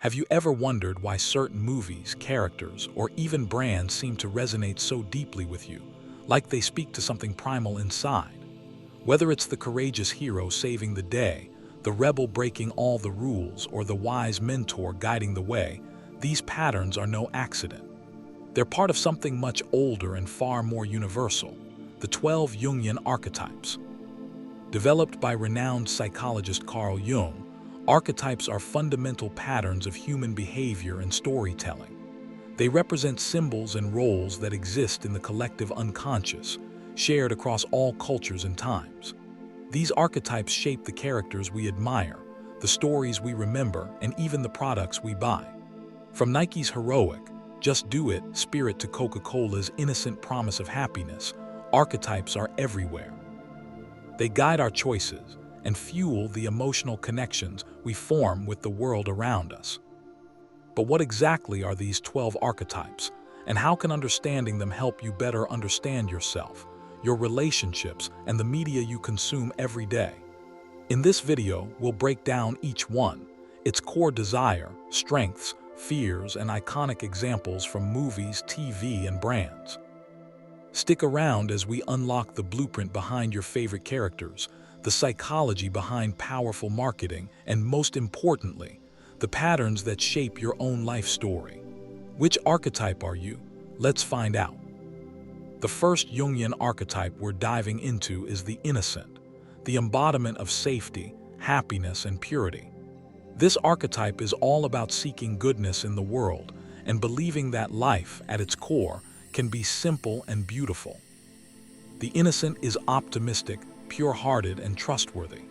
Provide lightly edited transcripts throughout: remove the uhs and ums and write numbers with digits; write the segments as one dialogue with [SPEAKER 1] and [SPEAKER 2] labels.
[SPEAKER 1] Have you ever wondered why certain movies, characters, or even brands seem to resonate so deeply with you, like they speak to something primal inside? Whether it's the courageous hero saving the day, the rebel breaking all the rules, or the wise mentor guiding the way, these patterns are no accident. They're part of something much older and far more universal, the 12 Jungian archetypes. Developed by renowned psychologist Carl Jung, archetypes are fundamental patterns of human behavior and storytelling. They represent symbols and roles that exist in the collective unconscious, shared across all cultures and times. These archetypes shape the characters we admire, the stories we remember, and even the products we buy. From Nike's heroic, "Just do it" spirit to Coca-Cola's innocent promise of happiness, archetypes are everywhere. They guide our choices and fuel the emotional connections we form with the world around us. But what exactly are these 12 archetypes, and how can understanding them help you better understand yourself, your relationships, and the media you consume every day? In this video, we'll break down each one, its core desire, strengths, fears, and iconic examples from movies, TV, and brands. Stick around as we unlock the blueprint behind your favorite characters, the psychology behind powerful marketing, and most importantly, the patterns that shape your own life story. Which archetype are you? Let's find out. The first Jungian archetype we're diving into is the innocent, the embodiment of safety, happiness, and purity. This archetype is all about seeking goodness in the world and believing that life, at its core, can be simple and beautiful. The innocent is optimistic, pure-hearted, and trustworthy.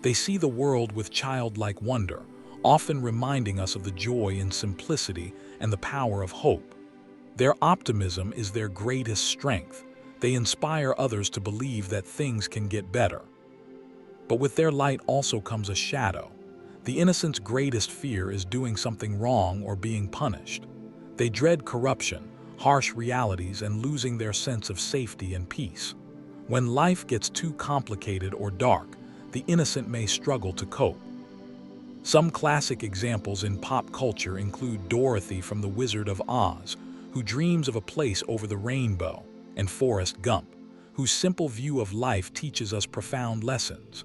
[SPEAKER 1] They see the world with childlike wonder, often reminding us of the joy in simplicity and the power of hope. Their optimism is their greatest strength. They inspire others to believe that things can get better. But with their light also comes a shadow. The innocent's greatest fear is doing something wrong or being punished. They dread corruption, harsh realities, and losing their sense of safety and peace. When life gets too complicated or dark, the innocent may struggle to cope. Some classic examples in pop culture include Dorothy from The Wizard of Oz, who dreams of a place over the rainbow, and Forrest Gump, whose simple view of life teaches us profound lessons.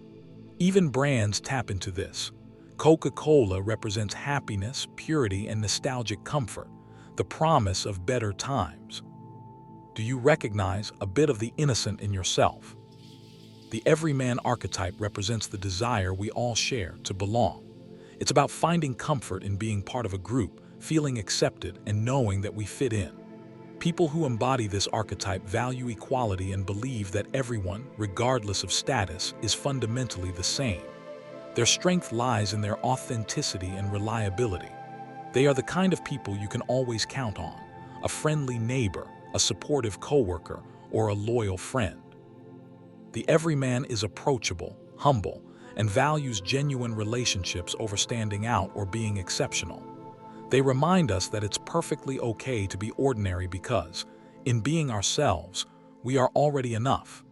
[SPEAKER 1] Even brands tap into this. Coca-Cola represents happiness, purity, and nostalgic comfort, the promise of better times. Do you recognize a bit of the innocent in yourself? The Everyman archetype represents the desire we all share to belong. It's about finding comfort in being part of a group, feeling accepted, and knowing that we fit in. People who embody this archetype value equality and believe that everyone, regardless of status, is fundamentally the same. Their strength lies in their authenticity and reliability. They are the kind of people you can always count on, a friendly neighbor, a supportive coworker, or a loyal friend. The everyman is approachable, humble, and values genuine relationships over standing out or being exceptional. They remind us that it's perfectly okay to be ordinary because, in being ourselves, we are already enough.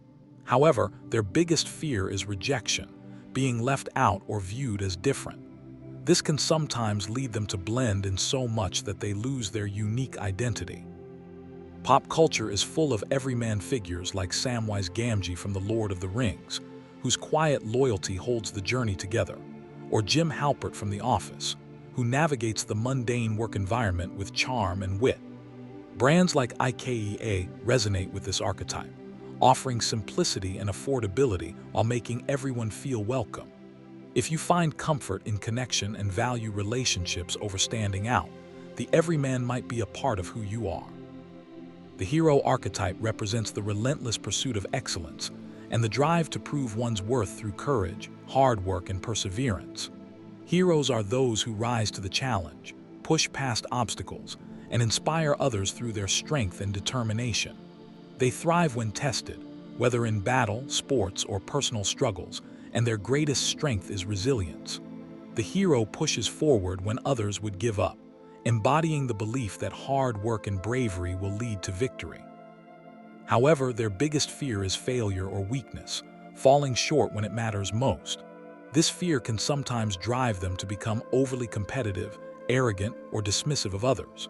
[SPEAKER 1] However, their biggest fear is rejection, being left out or viewed as different. This can sometimes lead them to blend in so much that they lose their unique identity. Pop culture is full of everyman figures like Samwise Gamgee from The Lord of the Rings, whose quiet loyalty holds the journey together, or Jim Halpert from The Office, who navigates the mundane work environment with charm and wit. Brands like IKEA resonate with this archetype, offering simplicity and affordability while making everyone feel welcome. If you find comfort in connection and value relationships over standing out, the everyman might be a part of who you are. The hero archetype represents the relentless pursuit of excellence and the drive to prove one's worth through courage, hard work, and perseverance. Heroes are those who rise to the challenge, push past obstacles, and inspire others through their strength and determination. They thrive when tested, whether in battle, sports, or personal struggles, and their greatest strength is resilience. The hero pushes forward when others would give up, embodying the belief that hard work and bravery will lead to victory. However, their biggest fear is failure or weakness, falling short when it matters most. This fear can sometimes drive them to become overly competitive, arrogant, or dismissive of others.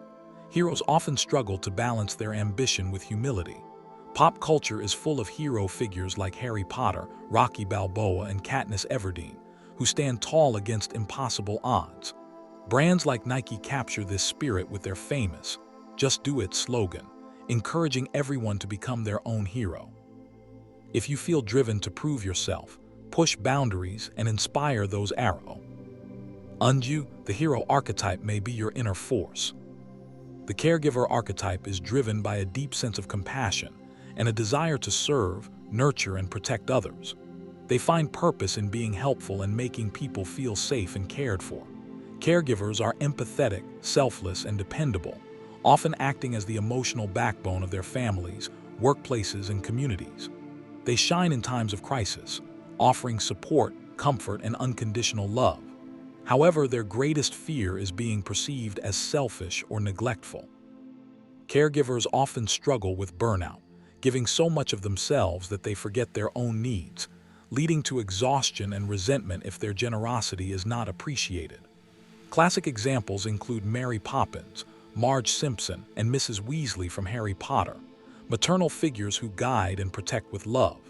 [SPEAKER 1] Heroes often struggle to balance their ambition with humility. Pop culture is full of hero figures like Harry Potter, Rocky Balboa, and Katniss Everdeen, who stand tall against impossible odds. Brands like Nike capture this spirit with their famous "Just Do It" slogan, encouraging everyone to become their own hero. If you feel driven to prove yourself, push boundaries, and inspire those around you, the hero archetype may be your inner force. The caregiver archetype is driven by a deep sense of compassion and a desire to serve, nurture, and protect others. They find purpose in being helpful and making people feel safe and cared for. Caregivers are empathetic, selfless, and dependable, often acting as the emotional backbone of their families, workplaces, and communities. They shine in times of crisis, offering support, comfort, and unconditional love. However, their greatest fear is being perceived as selfish or neglectful. Caregivers often struggle with burnout, giving so much of themselves that they forget their own needs, leading to exhaustion and resentment if their generosity is not appreciated. Classic examples include Mary Poppins, Marge Simpson, and Mrs. Weasley from Harry Potter, maternal figures who guide and protect with love.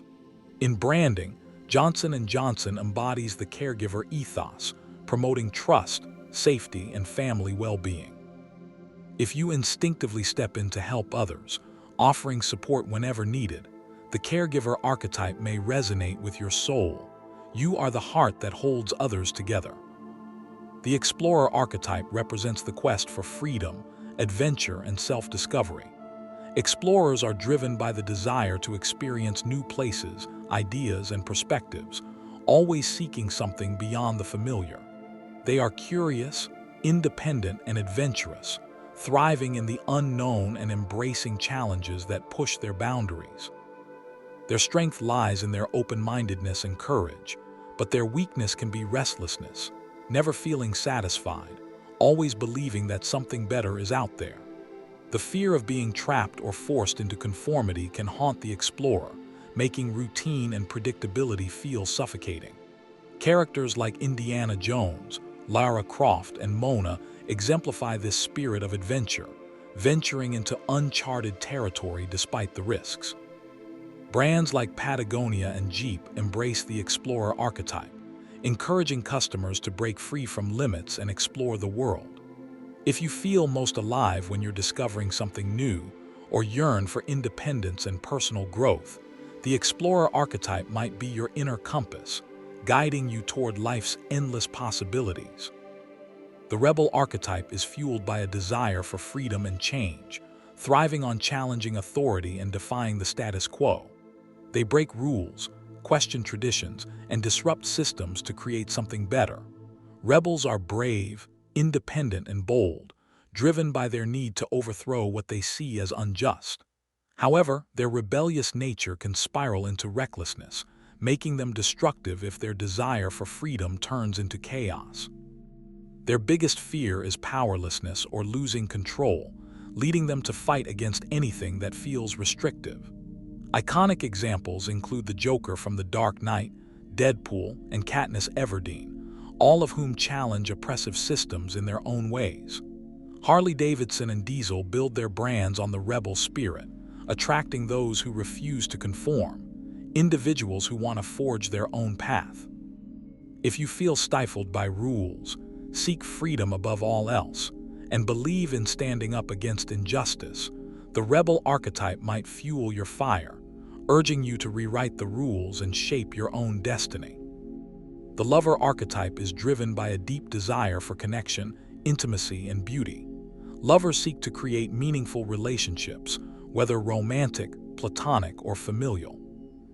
[SPEAKER 1] In branding, Johnson & Johnson embodies the caregiver ethos, promoting trust, safety, and family well-being. If you instinctively step in to help others, offering support whenever needed, the caregiver archetype may resonate with your soul. You are the heart that holds others together. The explorer archetype represents the quest for freedom, adventure, and self-discovery. Explorers are driven by the desire to experience new places, ideas, and perspectives, always seeking something beyond the familiar. They are curious, independent, and adventurous, thriving in the unknown and embracing challenges that push their boundaries. Their strength lies in their open-mindedness and courage, but their weakness can be restlessness, never feeling satisfied, always believing that something better is out there. The fear of being trapped or forced into conformity can haunt the explorer, making routine and predictability feel suffocating. Characters like Indiana Jones, Lara Croft, and Mona exemplify this spirit of adventure, venturing into uncharted territory despite the risks. Brands like Patagonia and Jeep embrace the explorer archetype, encouraging customers to break free from limits and explore the world. If you feel most alive when you're discovering something new or yearn for independence and personal growth, the explorer archetype might be your inner compass, guiding you toward life's endless possibilities. The rebel archetype is fueled by a desire for freedom and change, thriving on challenging authority and defying the status quo. They break rules, question traditions, and disrupt systems to create something better. Rebels are brave, independent, and bold, driven by their need to overthrow what they see as unjust. However, their rebellious nature can spiral into recklessness, making them destructive if their desire for freedom turns into chaos. Their biggest fear is powerlessness or losing control, leading them to fight against anything that feels restrictive. Iconic examples include the Joker from The Dark Knight, Deadpool, and Katniss Everdeen, all of whom challenge oppressive systems in their own ways. Harley-Davidson and Diesel build their brands on the rebel spirit, attracting those who refuse to conform, individuals who want to forge their own path. If you feel stifled by rules, seek freedom above all else, and believe in standing up against injustice, the rebel archetype might fuel your fire, urging you to rewrite the rules and shape your own destiny. The lover archetype is driven by a deep desire for connection, intimacy, and beauty. Lovers seek to create meaningful relationships, whether romantic, platonic, or familial.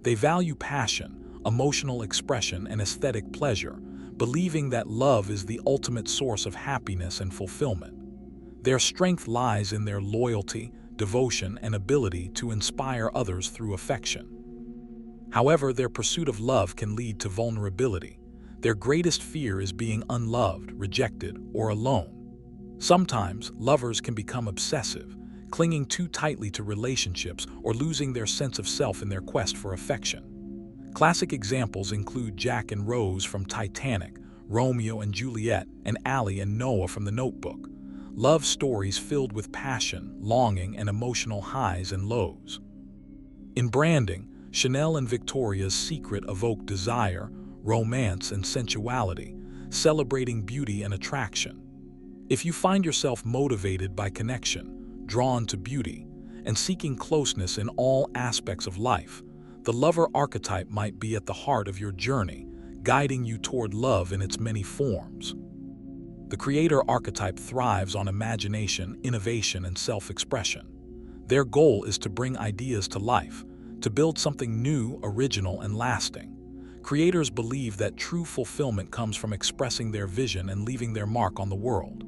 [SPEAKER 1] They value passion, emotional expression, and aesthetic pleasure, believing that love is the ultimate source of happiness and fulfillment. Their strength lies in their loyalty, devotion, and ability to inspire others through affection. However, their pursuit of love can lead to vulnerability. Their greatest fear is being unloved, rejected, or alone. Sometimes, lovers can become obsessive, clinging too tightly to relationships or losing their sense of self in their quest for affection. Classic examples include Jack and Rose from Titanic, Romeo and Juliet, and Allie and Noah from The Notebook. Love stories filled with passion, longing, and emotional highs and lows. In branding, Chanel and Victoria's Secret evoke desire, romance, and sensuality, celebrating beauty and attraction. If you find yourself motivated by connection, drawn to beauty, and seeking closeness in all aspects of life, the lover archetype might be at the heart of your journey, guiding you toward love in its many forms. The creator archetype thrives on imagination, innovation, and self-expression. Their goal is to bring ideas to life, to build something new, original, and lasting. Creators believe that true fulfillment comes from expressing their vision and leaving their mark on the world.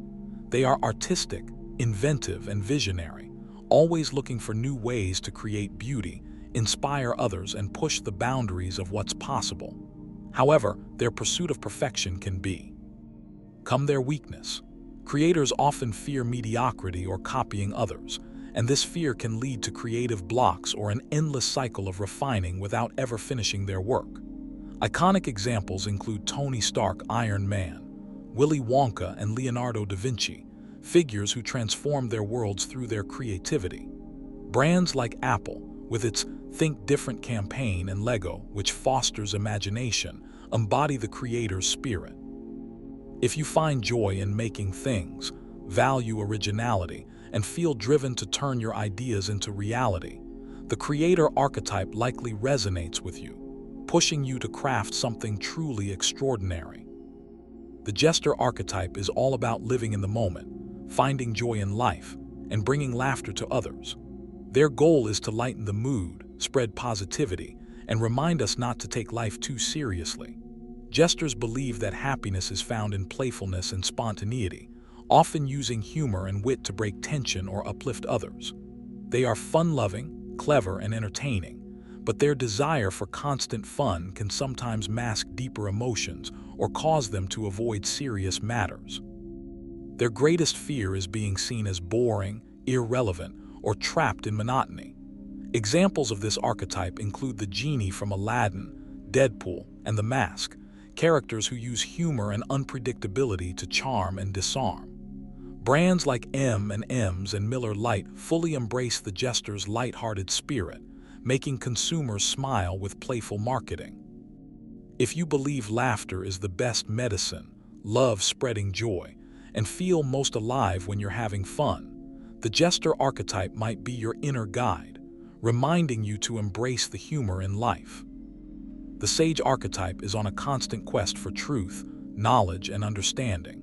[SPEAKER 1] They are artistic, inventive, and visionary, always looking for new ways to create beauty, inspire others, and push the boundaries of what's possible. However, their pursuit of perfection can become their weakness. Creators often fear mediocrity or copying others, and this fear can lead to creative blocks or an endless cycle of refining without ever finishing their work. Iconic examples include Tony Stark, Iron Man, Willy Wonka, and Leonardo da Vinci, figures who transformed their worlds through their creativity. Brands like Apple, with its Think Different campaign, and Lego, which fosters imagination, embody the creator's spirit. If you find joy in making things, value originality, and feel driven to turn your ideas into reality, the creator archetype likely resonates with you, pushing you to craft something truly extraordinary. The Jester archetype is all about living in the moment, finding joy in life, and bringing laughter to others. Their goal is to lighten the mood, spread positivity, and remind us not to take life too seriously. Jesters believe that happiness is found in playfulness and spontaneity, often using humor and wit to break tension or uplift others. They are fun-loving, clever, and entertaining, but their desire for constant fun can sometimes mask deeper emotions or cause them to avoid serious matters. Their greatest fear is being seen as boring, irrelevant, or trapped in monotony. Examples of this archetype include the genie from Aladdin, Deadpool, and The Mask, characters who use humor and unpredictability to charm and disarm. Brands like M&M's and Miller Lite fully embrace the Jester's lighthearted spirit, making consumers smile with playful marketing. If you believe laughter is the best medicine, love spreading joy, and feel most alive when you're having fun, the Jester archetype might be your inner guide, reminding you to embrace the humor in life. The Sage archetype is on a constant quest for truth, knowledge, and understanding.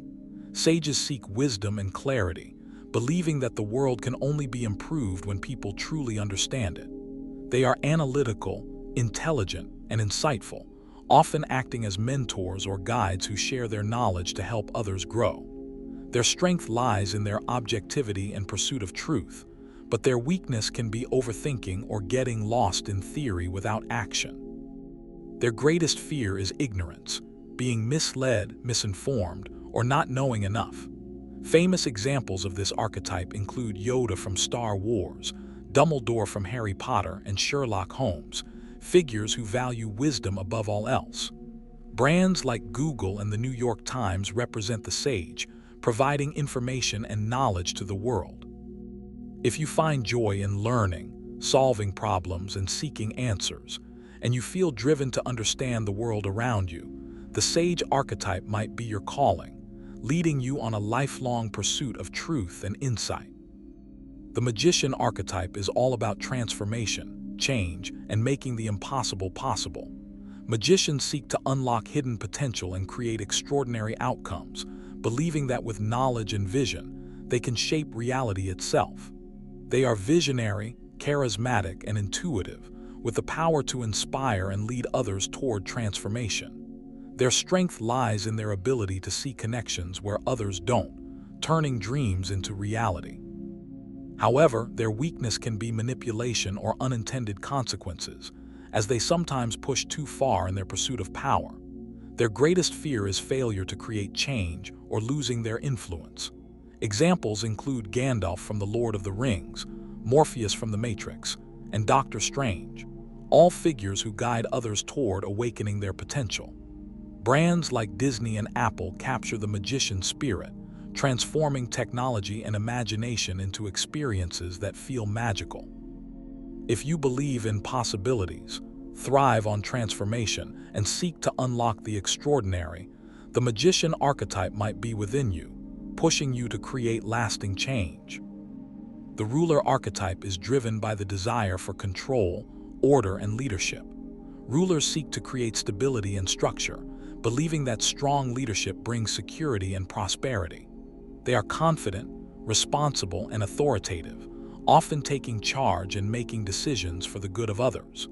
[SPEAKER 1] Sages seek wisdom and clarity, believing that the world can only be improved when people truly understand it. They are analytical, intelligent, and insightful, often acting as mentors or guides who share their knowledge to help others grow. Their strength lies in their objectivity and pursuit of truth, but their weakness can be overthinking or getting lost in theory without action. Their greatest fear is ignorance, being misled, misinformed, or not knowing enough. Famous examples of this archetype include Yoda from Star Wars, Dumbledore from Harry Potter, and Sherlock Holmes, figures who value wisdom above all else. Brands like Google and the New York Times represent the sage, providing information and knowledge to the world. If you find joy in learning, solving problems, and seeking answers, and you feel driven to understand the world around you, the Sage archetype might be your calling, leading you on a lifelong pursuit of truth and insight. The Magician archetype is all about transformation, change, and making the impossible possible. Magicians seek to unlock hidden potential and create extraordinary outcomes, believing that with knowledge and vision, they can shape reality itself. They are visionary, charismatic, and intuitive, with the power to inspire and lead others toward transformation. Their strength lies in their ability to see connections where others don't, turning dreams into reality. However, their weakness can be manipulation or unintended consequences, as they sometimes push too far in their pursuit of power. Their greatest fear is failure to create change or losing their influence. Examples include Gandalf from The Lord of the Rings, Morpheus from The Matrix, and Doctor Strange, all figures who guide others toward awakening their potential. Brands like Disney and Apple capture the magician spirit, transforming technology and imagination into experiences that feel magical. If you believe in possibilities, thrive on transformation, and seek to unlock the extraordinary, the magician archetype might be within you, pushing you to create lasting change. The ruler archetype is driven by the desire for control, order, and leadership. Rulers seek to create stability and structure, believing that strong leadership brings security and prosperity. They are confident, responsible, and authoritative, often taking charge and making decisions for the good of others.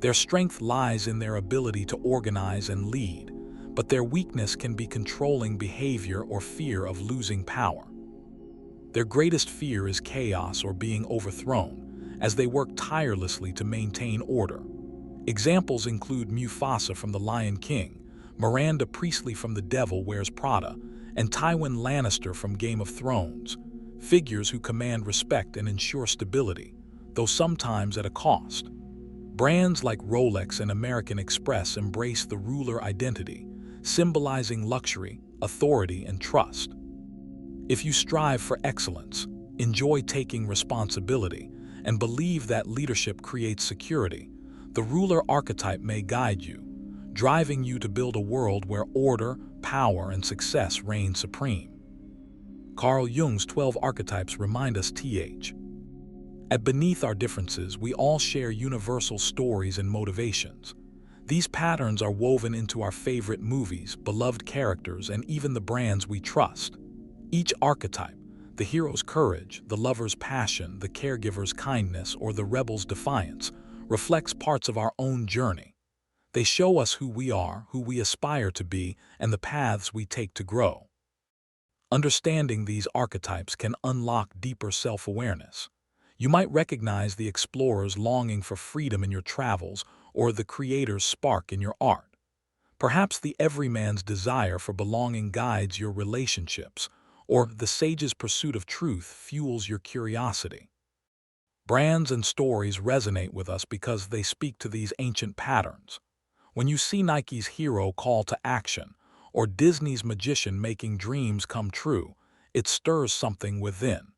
[SPEAKER 1] Their strength lies in their ability to organize and lead, but their weakness can be controlling behavior or fear of losing power. Their greatest fear is chaos or being overthrown, as they work tirelessly to maintain order. Examples include Mufasa from The Lion King, Miranda Priestley from The Devil Wears Prada, and Tywin Lannister from Game of Thrones, figures who command respect and ensure stability, though sometimes at a cost. Brands like Rolex and American Express embrace the ruler identity, symbolizing luxury, authority, and trust. If you strive for excellence, enjoy taking responsibility, and believe that leadership creates security, the ruler archetype may guide you, driving you to build a world where order, power, and success reign supreme. Carl Jung's 12 archetypes remind us that beneath our differences, we all share universal stories and motivations. These patterns are woven into our favorite movies, beloved characters, and even the brands we trust. Each archetype, the hero's courage, the lover's passion, the caregiver's kindness, or the rebel's defiance, reflects parts of our own journey. They show us who we are, who we aspire to be, and the paths we take to grow. Understanding these archetypes can unlock deeper self-awareness. You might recognize the explorer's longing for freedom in your travels, or the creator's spark in your art. Perhaps the everyman's desire for belonging guides your relationships, or the sage's pursuit of truth fuels your curiosity. Brands and stories resonate with us because they speak to these ancient patterns. When you see Nike's hero call to action, or Disney's magician making dreams come true, it stirs something within.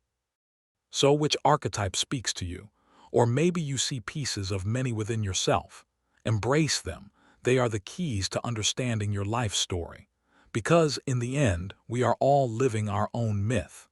[SPEAKER 1] So which archetype speaks to you? Or maybe you see pieces of many within yourself. Embrace them. They are the keys to understanding your life story. Because, in the end, we are all living our own myth.